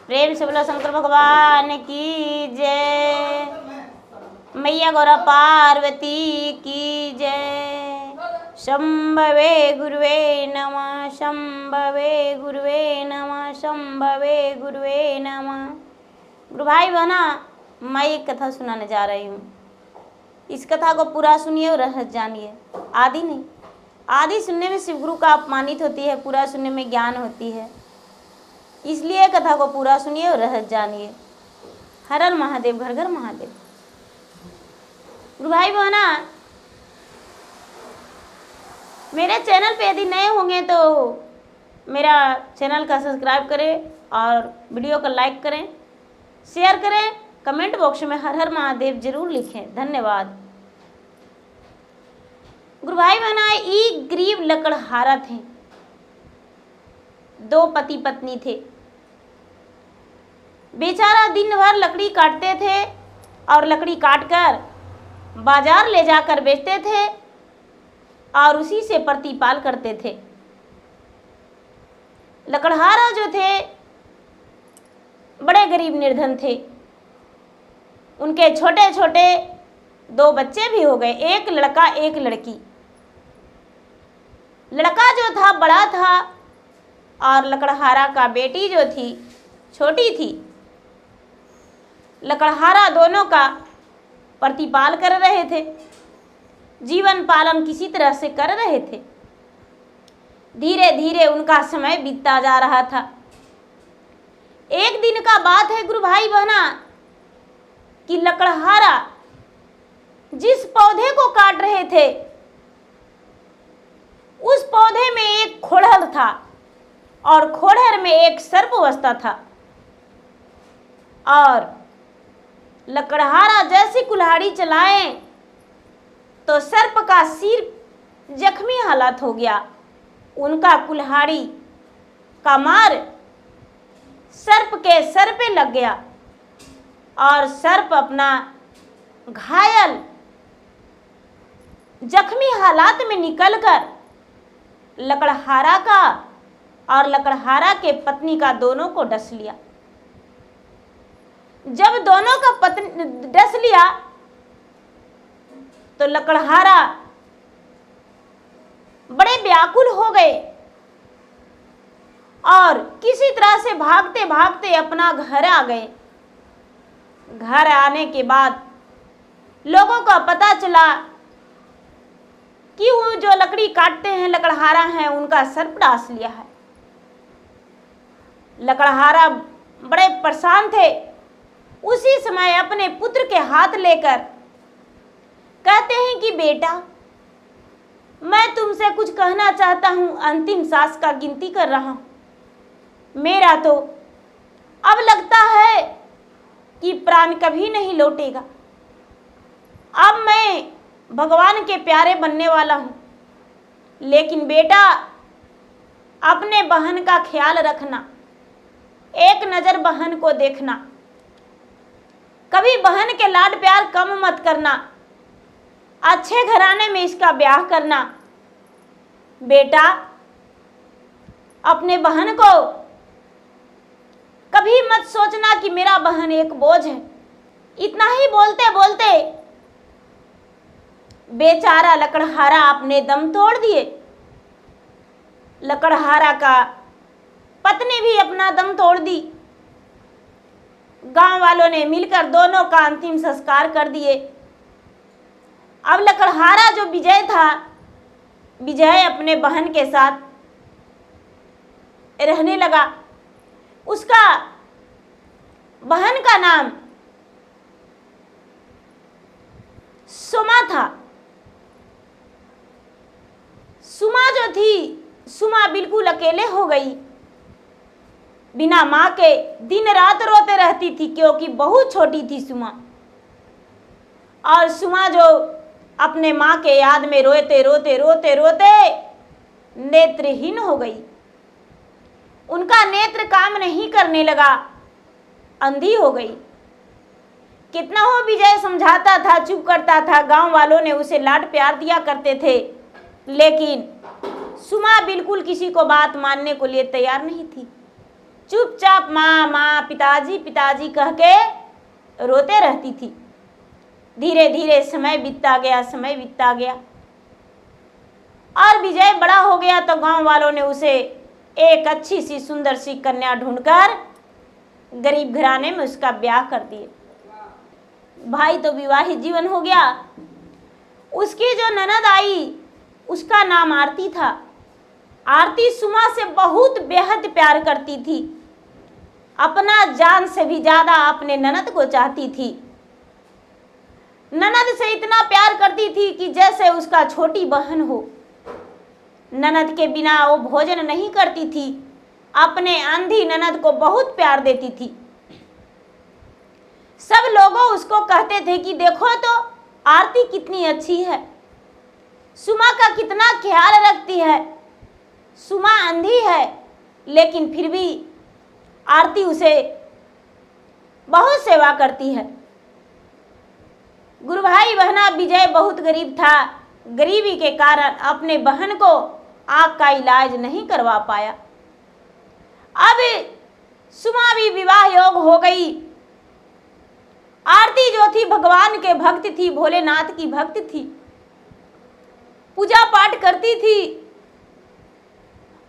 प्रेम से बोलो शंकर भगवान की जय। मैया गौरा पार्वती की जय। शंभवे गुरुवे नमः, शंभवे गुरुवे नमः, शंभवे गुरुवे नमः। गुरु भाई बहना, मैं एक कथा सुनाने जा रही हूँ। इस कथा को पूरा सुनिए और रहस्य जानिए। आदि नहीं, आदि सुनने में शिव गुरु का अपमानित होती है, पूरा सुनने में ज्ञान होती है। इसलिए कथा को पूरा सुनिए और रहस्य जानिए। हर हर महादेव, घर घर महादेव। गुरु भाई बहना, मेरे चैनल पे यदि नए होंगे तो मेरा चैनल का सब्सक्राइब करें और वीडियो को लाइक करें, शेयर करें, कमेंट बॉक्स में हर हर महादेव जरूर लिखें। धन्यवाद। गुरु भाई बहना, एक गरीब लकड़हारा थे। दो पति पत्नी थे। बेचारा दिन भर लकड़ी काटते थे और लकड़ी काटकर बाजार ले जाकर बेचते थे और उसी से प्रतिपाल करते थे। लकड़हारा जो थे बड़े गरीब निर्धन थे। उनके छोटे छोटे दो बच्चे भी हो गए, एक लड़का एक लड़की। लड़का जो था बड़ा था और लकड़हारा का बेटी जो थी छोटी थी। लकड़हारा दोनों का प्रतिपाल कर रहे थे, जीवन पालन किसी तरह से कर रहे थे। धीरे धीरे उनका समय बीतता जा रहा था। एक दिन का बात है गुरु भाई बहना कि लकड़हारा जिस पौधे को काट रहे थे उस पौधे में एक खोड़हर था और खोड़हर में एक सर्प बसता था। और लकड़हारा जैसी कुल्हाड़ी चलाए तो सर्प का सिर जख्मी हालत हो गया। उनका कुल्हाड़ी का मार सर्प के सर पे लग गया और सर्प अपना घायल जख्मी हालात में निकलकर लकड़हारा का और लकड़हारा के पत्नी का दोनों को डस लिया। जब दोनों का पत्नी डस लिया तो लकड़हारा बड़े व्याकुल हो गए और किसी तरह से भागते भागते अपना घर आ गए। घर आने के बाद लोगों का पता चला कि वो जो लकड़ी काटते हैं लकड़हारा हैं, उनका सर्प डास लिया है। लकड़हारा बड़े परेशान थे। उसी समय अपने पुत्र के हाथ लेकर कहते हैं कि बेटा, मैं तुमसे कुछ कहना चाहता हूं। अंतिम सांस का गिनती कर रहा हूं। मेरा तो अब लगता है कि प्राण कभी नहीं लौटेगा। अब मैं भगवान के प्यारे बनने वाला हूं। लेकिन बेटा, अपने बहन का ख्याल रखना, एक नज़र बहन को देखना, कभी बहन के लाड प्यार कम मत करना, अच्छे घराने में इसका ब्याह करना। बेटा, अपने बहन को कभी मत सोचना कि मेरा बहन एक बोझ है। इतना ही बोलते बोलते बेचारा लकड़हारा अपने दम तोड़ दिए। लकड़हारा का पत्नी भी अपना दम तोड़ दी। गांव वालों ने मिलकर दोनों का अंतिम संस्कार कर दिए। अब लकड़हारा जो विजय था, विजय अपने बहन के साथ रहने लगा। उसका बहन का नाम सुमा था। सुमा जो थी, सुमा बिल्कुल अकेले हो गई। बिना माँ के दिन रात रोते रहती थी क्योंकि बहुत छोटी थी सुमा। और सुमा जो अपने माँ के याद में रोते रोते रोते रोते नेत्रहीन हो गई। उनका नेत्र काम नहीं करने लगा, अंधी हो गई। कितना हो विजय समझाता था, चुप करता था। गांव वालों ने उसे लाड प्यार दिया करते थे, लेकिन सुमा बिल्कुल किसी को बात मानने को लिए तैयार नहीं थी। चुपचाप चुपचाप माँ माँ पिताजी पिताजी कह के रोते रहती थी। धीरे धीरे समय बीतता गया, समय बीतता गया और विजय बड़ा हो गया तो गांव वालों ने उसे एक अच्छी सी सुंदर सी कन्या ढूंढकर गरीब घराने में उसका ब्याह कर दिए। भाई तो विवाहित जीवन हो गया। उसकी जो ननद आई उसका नाम आरती था। आरती सुमा से बहुत बेहद प्यार करती थी, अपना जान से भी ज्यादा अपने ननद को चाहती थी। ननद से इतना प्यार करती थी कि जैसे उसका छोटी बहन हो। ननद के बिना वो भोजन नहीं करती थी, अपने अंधी ननद को बहुत प्यार देती थी। सब लोगों उसको कहते थे कि देखो तो आरती कितनी अच्छी है, सुमा का कितना ख्याल रखती है। सुमा अंधी है लेकिन फिर भी आरती उसे बहुत सेवा करती है। गुरु भाई बहना विजय बहुत गरीब था। गरीबी के कारण अपने बहन को आँख का इलाज नहीं करवा पाया। अब सुमा भी विवाह योग हो गई। आरती जो थी भगवान के भक्त थी, भोलेनाथ की भक्त थी, पूजा पाठ करती थी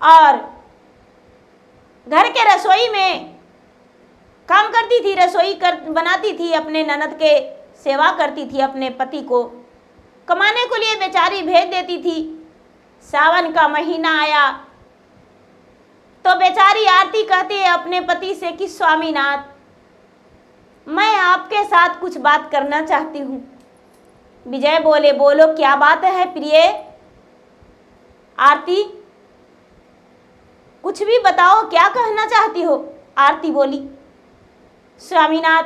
और घर के रसोई में काम करती थी, रसोई बनाती थी, अपने ननद के सेवा करती थी। अपने पति को कमाने के लिए बेचारी भेज देती थी। सावन का महीना आया तो बेचारी आरती कहती है अपने पति से कि स्वामीनाथ, मैं आपके साथ कुछ बात करना चाहती हूँ। विजय बोले, बोलो क्या बात है प्रिय। आरती, कुछ भी बताओ, क्या कहना चाहती हो। आरती बोली, स्वामीनाथ,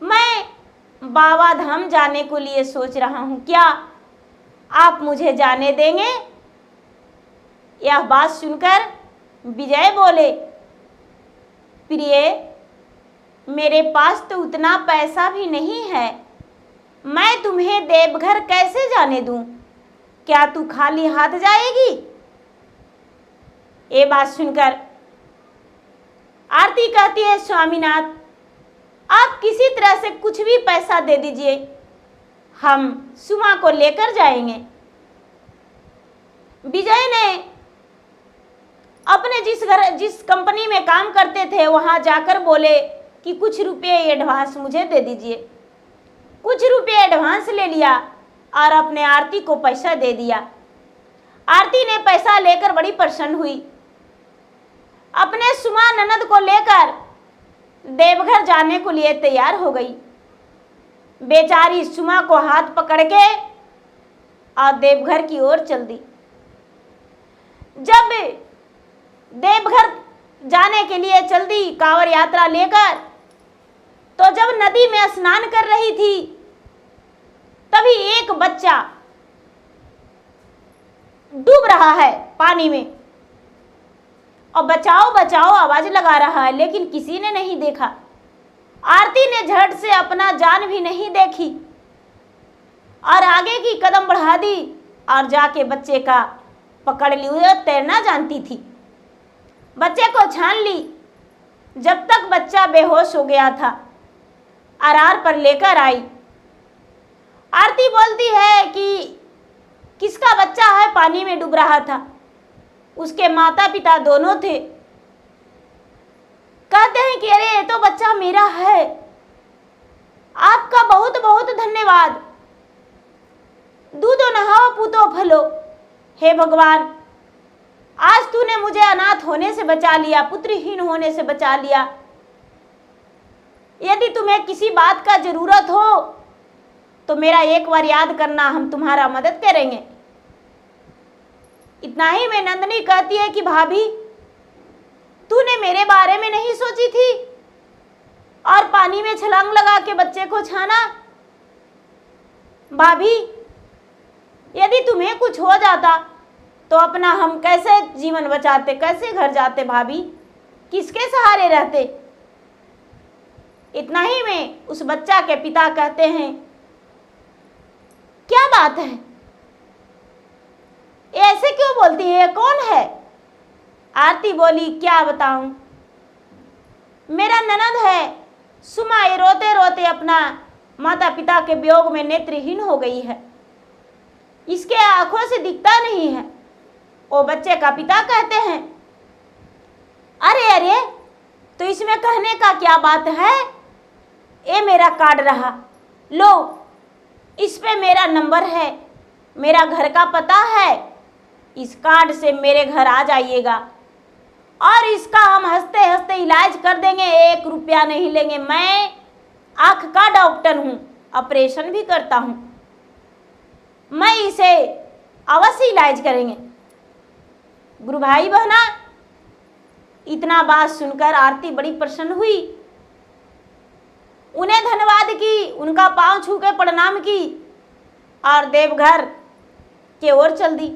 मैं बाबा धाम जाने को लिए सोच रहा हूँ, क्या आप मुझे जाने देंगे। यह बात सुनकर विजय बोले, प्रिय, मेरे पास तो उतना पैसा भी नहीं है, मैं तुम्हें देवघर कैसे जाने दूं। क्या तू खाली हाथ जाएगी। ये बात सुनकर आरती कहती है, स्वामीनाथ, आप किसी तरह से कुछ भी पैसा दे दीजिए, हम सुमा को लेकर जाएंगे। विजय ने अपने जिस कंपनी में काम करते थे वहां जाकर बोले कि कुछ रुपये एडवांस मुझे दे दीजिए। कुछ रुपये एडवांस ले लिया और अपने आरती को पैसा दे दिया। आरती ने पैसा लेकर बड़ी प्रसन्न हुई। अपने सुमा ननद को लेकर देवघर जाने को लिए तैयार हो गई। बेचारी सुमा को हाथ पकड़ के और देवघर की ओर चल दी। जब देवघर जाने के लिए चल दी कांवड़ यात्रा लेकर, तो जब नदी में स्नान कर रही थी तभी एक बच्चा डूब रहा है पानी में और बचाओ बचाओ आवाज लगा रहा है, लेकिन किसी ने नहीं देखा। आरती ने झट से अपना जान भी नहीं देखी और आगे की कदम बढ़ा दी और जाके बच्चे का पकड़ ली। वो तैरना जानती थी, बच्चे को छान ली। जब तक बच्चा बेहोश हो गया था, आरार पर लेकर आई। आरती बोलती है कि किसका बच्चा है, पानी में डूब रहा था। उसके माता पिता दोनों थे। कहते हैं कि अरे ये तो बच्चा मेरा है, आपका बहुत बहुत धन्यवाद। दूधो नहाओ पूतो फलो। हे भगवान, आज तूने मुझे अनाथ होने से बचा लिया, पुत्रहीन होने से बचा लिया। यदि तुम्हें किसी बात का जरूरत हो तो मेरा एक बार याद करना, हम तुम्हारा मदद करेंगे। इतना ही में नंदनी कहती है कि भाभी, तूने मेरे बारे में नहीं सोची थी और पानी में छलांग लगा के बच्चे को छाना। भाभी, यदि तुम्हें कुछ हो जाता तो अपना हम कैसे जीवन बचाते, कैसे घर जाते भाभी, किसके सहारे रहते। इतना ही में उस बच्चा के पिता कहते हैं, क्या बात है, ऐसे क्यों बोलती है, कौन है। आरती बोली, क्या बताऊं, मेरा ननद है सुमा, ये रोते रोते अपना माता पिता के वियोग में नेत्रहीन हो गई है, इसके आंखों से दिखता नहीं है। वो बच्चे का पिता कहते हैं, अरे अरे तो इसमें कहने का क्या बात है, ये मेरा कार्ड रहा, लो इस पे मेरा नंबर है, मेरा घर का पता है, इस कार्ड से मेरे घर आ जाइएगा और इसका हम हंसते हंसते इलाज कर देंगे, 1 रुपया नहीं लेंगे। मैं आँख का डॉक्टर हूँ, ऑपरेशन भी करता हूँ, मैं इसे अवश्य इलाज करेंगे। गुरु भाई बहना, इतना बात सुनकर आरती बड़ी प्रसन्न हुई, उन्हें धन्यवाद की, उनका पांव छू के प्रणाम की और देवघर के ओर चल दी।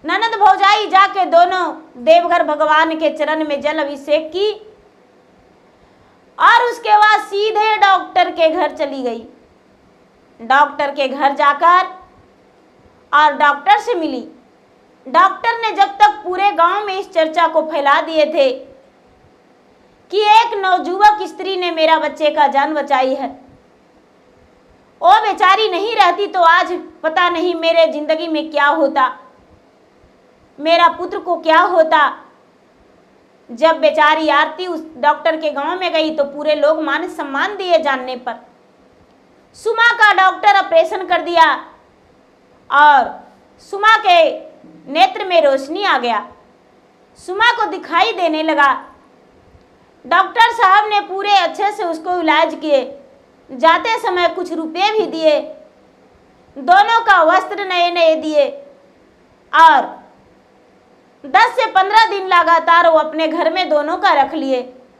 ननद भौजाई जाके दोनों देवघर भगवान के चरण में जल अभिषेक की और उसके बाद सीधे डॉक्टर के घर चली गई। डॉक्टर के घर जाकर और डॉक्टर से मिली। डॉक्टर ने जब तक पूरे गांव में इस चर्चा को फैला दिए थे कि एक नवजुवक स्त्री ने मेरा बच्चे का जान बचाई है, वो बेचारी नहीं रहती तो आज पता नहीं मेरे जिंदगी में क्या होता, मेरा पुत्र को क्या होता। जब बेचारी आरती उस डॉक्टर के गांव में गई तो पूरे लोग मान सम्मान दिए जानने पर। सुमा का डॉक्टर ऑपरेशन कर दिया और सुमा के नेत्र में रोशनी आ गया, सुमा को दिखाई देने लगा। डॉक्टर साहब ने पूरे अच्छे से उसको इलाज किए, जाते समय कुछ रुपए भी दिए, दोनों का वस्त्र नए नए दिए और 10 से 15 दिन लगातार वो अपने घर में दोनों का रख लिए।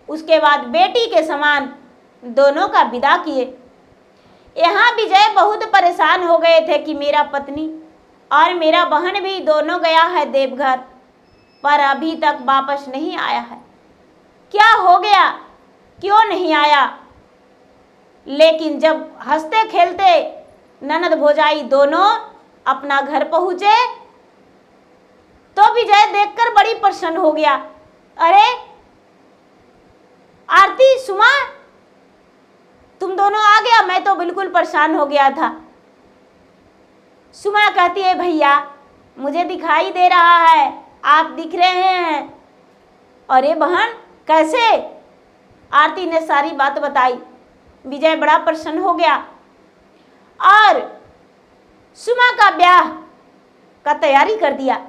उसके बाद बेटी के समान दोनों का विदा किए। यहाँ विजय बहुत परेशान हो गए थे कि मेरा पत्नी और मेरा बहन भी दोनों गया है देवघर, पर अभी तक वापस नहीं आया है। क्या हो गया, क्यों नहीं आया? लेकिन जब हंसते खेलते ननद भौजाई दोनों अपना घर पहुंचे तो विजय देखकर बड़ी प्रसन्न हो गया। अरे आरती, सुमा, तुम दोनों आ गया, मैं तो बिल्कुल परेशान हो गया था। सुमा कहती है, भैया मुझे दिखाई दे रहा है, आप दिख रहे हैं। अरे बहन कैसे? आरती ने सारी बात बताई। विजय बड़ा प्रसन्न हो गया और सुमा का ब्याह का तैयारी कर दिया।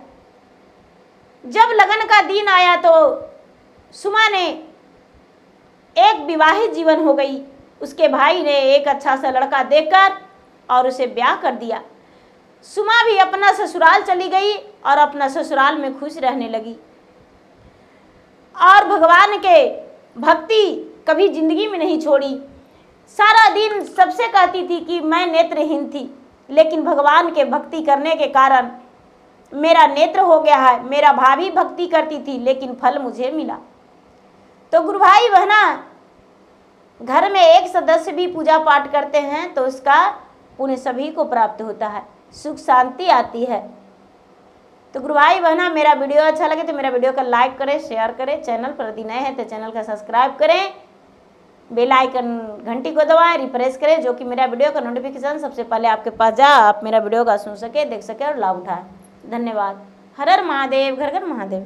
जब लगन का दिन आया तो सुमा ने एक विवाहित जीवन हो गई। उसके भाई ने एक अच्छा सा लड़का देखकर और उसे ब्याह कर दिया। सुमा भी अपना ससुराल चली गई और अपना ससुराल में खुश रहने लगी और भगवान के भक्ति कभी जिंदगी में नहीं छोड़ी। सारा दिन सबसे कहती थी कि मैं नेत्रहीन थी, लेकिन भगवान के भक्ति करने के कारण मेरा नेत्र हो गया है। मेरा भाभी भक्ति करती थी लेकिन फल मुझे मिला। तो गुरु भाई बहना, घर में एक सदस्य भी पूजा पाठ करते हैं तो उसका पुण्य सभी को प्राप्त होता है, सुख शांति आती है। तो गुरु भाई बहना, मेरा वीडियो अच्छा लगे तो मेरा वीडियो को लाइक करें, शेयर करें। चैनल पर यदि नए हैं तो चैनल का सब्सक्राइब करें, बेल आइकन घंटी को दबाएं, रिफ्रेश करें, जो कि मेरा वीडियो का नोटिफिकेशन सबसे पहले आपके पास जाए, आप मेरा वीडियो का सुन सके, देख सके और लाभ उठाएं। धन्यवाद। हर हर महादेव, घर घर महादेव।